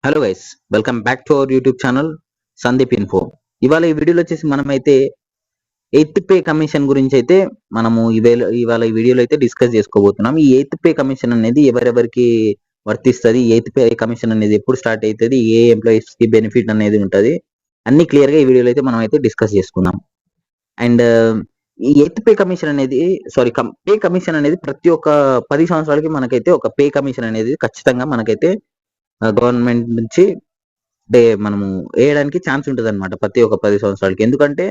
Hello guys, welcome back to our YouTube channel Sandeep info. ఇవాళ ఈ వీడియోలో వచ్చేసి మనమైతే ఎయిత్ పే కమిషన్ గురించి అయితే మనము ఇవాళ ఈ వీడియోలో అయితే డిస్కస్ చేసుకోబోతున్నాం. ఈ ఎయిత్ పే కమిషన్ అనేది ఎవరెవరికి వర్తిస్తుంది, ఎయిత్ పే కమిషన్ అనేది ఎప్పుడు స్టార్ట్ అవుతుంది, ఏ ఎంప్లాయీస్ కి బెనిఫిట్ అనేది ఉంటుంది, అన్ని క్లియర్ గా ఈ వీడియోలో అయితే మనం అయితే డిస్కస్ చేసుకుందాం. అండ్ ఈ ఎయిత్ పే కమిషన్ అనేది పే కమిషన్ అనేది ప్రతి ఒక్క 10 సంవత్సరాలకి మనకైతే ఒక పే కమిషన్ అనేది ఖచ్చితంగా మనకైతే గవర్నమెంట్ నుంచి అంటే మనము వేయడానికి ఛాన్స్ ఉంటుంది అనమాట ప్రతి ఒక్క 10 సంవత్సరాలకి. ఎందుకంటే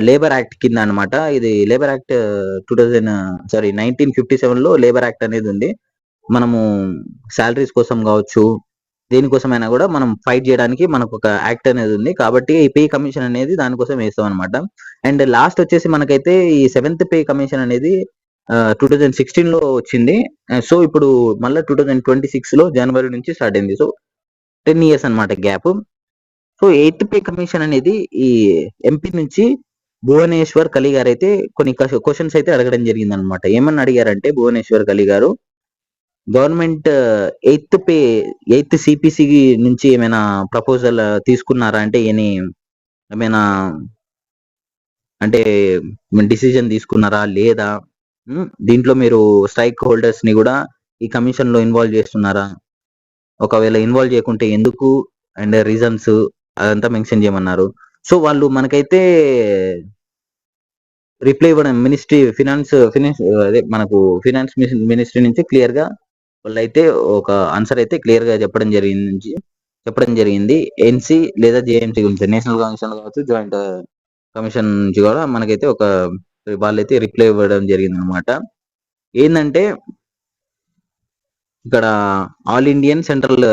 లేబర్ యాక్ట్ కింద అనమాట. ఇది లేబర్ యాక్ట్ 1957లో లేబర్ యాక్ట్ అనేది ఉంది. మనము శాలరీస్ కోసం కావచ్చు, దేనికోసమైనా కూడా మనం ఫైట్ చేయడానికి మనకు ఒక యాక్ట్ అనేది ఉంది. కాబట్టి ఈ పే కమిషన్ అనేది దానికోసం వేస్తాం అనమాట. అండ్ లాస్ట్ వచ్చేసి మనకైతే ఈ 7th పే కమిషన్ అనేది 2016లో వచ్చింది. సో ఇప్పుడు మళ్ళీ 2026లో జనవరి నుంచి స్టార్ట్ అయింది. సో 10 ఇయర్స్ అనమాట gap. So eighth pay commission అనేది ఈ ఎంపీ నుంచి భువనేశ్వర్ కలి గారు అయితే కొన్ని క్వశ్చన్స్ అయితే అడగడం జరిగింది అనమాట. ఏమని అడిగారంటే భువనేశ్వర్ కలి గారు, గవర్నమెంట్ ఎయిత్ సిపిసి నుంచి ఏమైనా ప్రపోజల్ తీసుకున్నారా, అంటే ఏమైనా అంటే డిసిజన్ తీసుకున్నారా లేదా, దీంట్లో మీరు స్ట్రైక్ హోల్డర్స్ ని కూడా ఈ కమిషన్ లో ఇన్వాల్వ్ చేస్తున్నారా, ఒకవేళ ఇన్వాల్వ్ చేయకుంటే ఎందుకు, అండ్ రీజన్స్ అదంతా మెన్షన్ చేయమన్నారు. సో వాళ్ళు మనకైతే రిప్లై ఇవ్వడం ఫినాన్స్ అదే మనకు ఫినాన్స్ మినిస్ట్రీ నుంచి క్లియర్ గా వాళ్ళైతే ఒక ఆన్సర్ అయితే క్లియర్ గా చెప్పడం జరిగింది. ఎన్సి లేదా జేఎంసీ గురించి, నేషనల్ కమిషన్ కావచ్చు, జాయింట్ కమిషన్ నుంచి కూడా మనకైతే వాళ్ళైతే రిప్లై ఇవ్వడం జరిగింది అనమాట. ఏంటంటే ఇక్కడ ఆల్ ఇండియన్ సెంట్రల్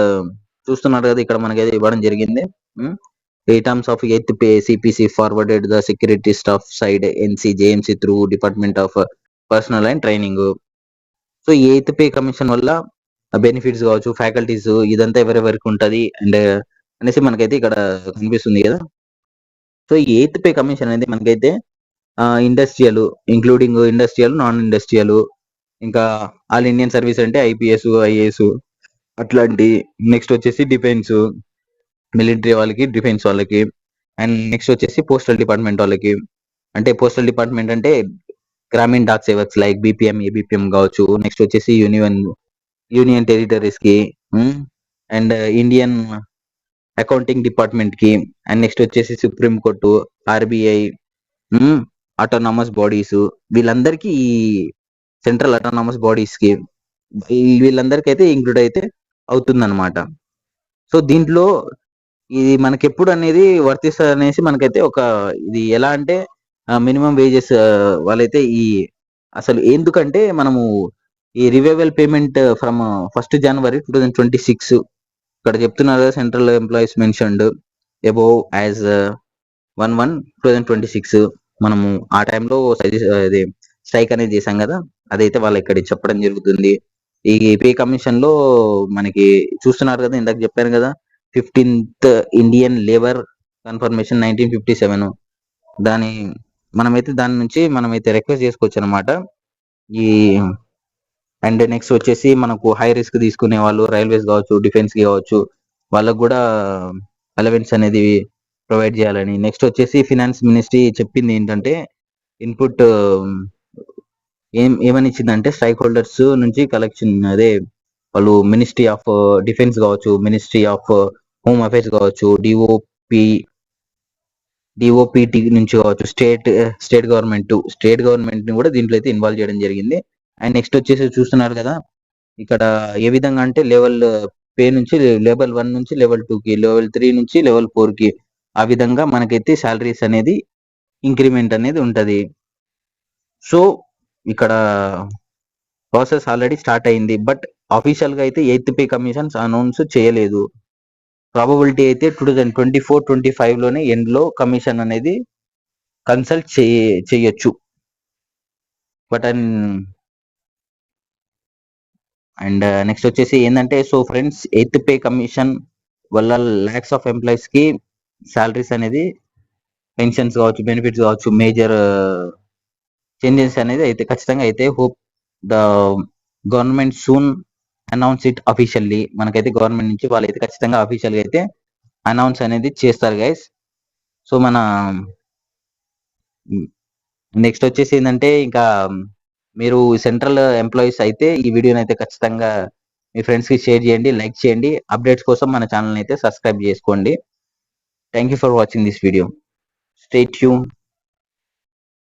చూస్తున్నారు కదా, ఇక్కడ మనకైతే ఇవ్వడం జరిగింది. In terms of 8th pay, CPC forwarded the security staff side NC JMC through Department of Personnel and Training. So ఈ 8th పే కమిషన్ వల్ల బెనిఫిట్స్ కావచ్చు, ఫ్యాకల్టీస్ ఇదంతా ఎవరెవరికి ఉంటుంది అండ్ అనేసి మనకైతే ఇక్కడ కనిపిస్తుంది కదా. సో ఈ 8th పే కమిషన్ అనేది మనకైతే industrial, including industrial, non industrial, ఇంకా ఆల్ ఇండియన్ సర్వీస్ అంటే ఐపీఎస్, ఐఏఎస్ అట్లాంటి, నెక్స్ట్ వచ్చేసి డిఫెన్స్, మిలిటరీ వాళ్ళకి, డిఫెన్స్ వాళ్ళకి, అండ్ నెక్స్ట్ వచ్చేసి పోస్టల్ డిపార్ట్మెంట్ వాళ్ళకి. అంటే పోస్టల్ డిపార్ట్మెంట్ అంటే Gramin Dak Sevaks like BPM, ABPM కావచ్చు. నెక్స్ట్ వచ్చేసి యూనియన్ టెరిటరీస్ కి, అండ్ ఇండియన్ అకౌంటింగ్ డిపార్ట్మెంట్ కి, అండ్ నెక్స్ట్ వచ్చేసి supreme court, RBI, autonomous bodies, వీళ్ళందరికీ ఈ సెంట్రల్ ఆటోనామస్ బాడీస్ కి వీళ్ళందరికీ అయితే ఇంక్లూడ్ అయితే అవుతుందన్నమాట. సో దీంట్లో ఇది మనకి ఎప్పుడు అనేది వర్తిస్తుంది అనేసి మనకైతే ఇది ఎలా అంటే మినిమం వేజెస్ వాళ్ళైతే అసలు ఎందుకంటే మనము ఈ revival payment from 1st January 2026 ఇక్కడ చెప్తున్నారు కదా, central employees mentioned above as 1/1/2026. మనము ఆ టైంలో అది స్ట్రైక్ అనేది చేశాం కదా, అదైతే వాళ్ళు ఇక్కడ చెప్పడం జరుగుతుంది. ఈ పే కమిషన్ లో మనకి చూస్తున్నారు కదా, ఇందాక చెప్పాను కదా, 15th ఇండియన్ లేబర్ కన్ఫర్మేషన్ 1957, దాని నుంచి మనమైతే రిక్వెస్ట్ చేసుకోవచ్చు అనమాట. అండ్ నెక్స్ట్ వచ్చేసి మనకు హై రిస్క్ తీసుకునే వాళ్ళు, రైల్వేస్ కావచ్చు, డిఫెన్స్ కావచ్చు, వాళ్ళకు కూడా అలవెన్స్ అనేది ప్రొవైడ్ చేయాలని. నెక్స్ట్ వచ్చేసి ఫినాన్స్ మినిస్ట్రీ చెప్పింది ఏంటంటే ఇన్పుట్ ఏమని ఇచ్చిందంటే స్ట్రైక్ హోల్డర్స్ నుంచి కలెక్షన్, అదే వాళ్ళు మినిస్ట్రీ ఆఫ్ డిఫెన్స్ కావచ్చు, మినిస్ట్రీ ఆఫ్ హోమ్ అఫైర్స్ కావచ్చు, డిఓపిటి నుంచి కావచ్చు, స్టేట్ గవర్నమెంట్ ని కూడా దీంట్లో అయితే ఇన్వాల్వ్ చేయడం జరిగింది. అండ్ నెక్స్ట్ వచ్చేసి చూస్తున్నారు కదా, ఇక్కడ ఏ విధంగా అంటే లెవెల్ పే నుంచి లెవెల్ 1 నుంచి లెవెల్ 2కి, లెవెల్ 3 నుంచి లెవెల్ 4కి, ఆ విధంగా మనకైతే శాలరీస్ అనేది ఇంక్రిమెంట్ అనేది ఉంటది. సో ఇక్కడ ప్రాసెస్ ఆల్రెడీ స్టార్ట్ అయింది, బట్ అఫీషియల్ గా అయితే 8th పే కమిషన్స్ అనౌన్స్ చేయలేదు. ప్రాబబిలిటీ అయితే 2024-25 లోనే ఎండ్ లో కమిషన్ అనేది కన్సల్ట్ చేయొచ్చు. బట్ అండ్ నెక్స్ట్ వచ్చేసి ఏంటంటే, so friends, 8th pay commission వల్ల లాక్స్ ఆఫ్ ఎంప్లాయీస్ కి శాలరీస్ అనేది, పెన్షన్స్ కావచ్చు, బెనిఫిట్స్ కావచ్చు, మేజర్ చేంజెస్ అనేది అయితే ఖచ్చితంగా అయితే hope the government soon announce it officially. మనకైతే గవర్నమెంట్ నుంచి వాళ్ళైతే ఖచ్చితంగా అఫీషియల్‌గా అయితే అనౌన్స్ అనేది చేస్తారు గైస్. సో మన నెక్స్ట్ వచ్చేసి ఏందంటే ఇంకా మీరు సెంట్రల్ ఎంప్లాయీస్ అయితే ఈ వీడియోని అయితే ఖచ్చితంగా మీ ఫ్రెండ్స్‌కి షేర్ చేయండి, లైక్ చేయండి. అప్డేట్స్ కోసం మన ఛానెల్‌ని అయితే సబ్స్క్రైబ్ చేసుకోండి. Thank you for watching this video. Stay tune.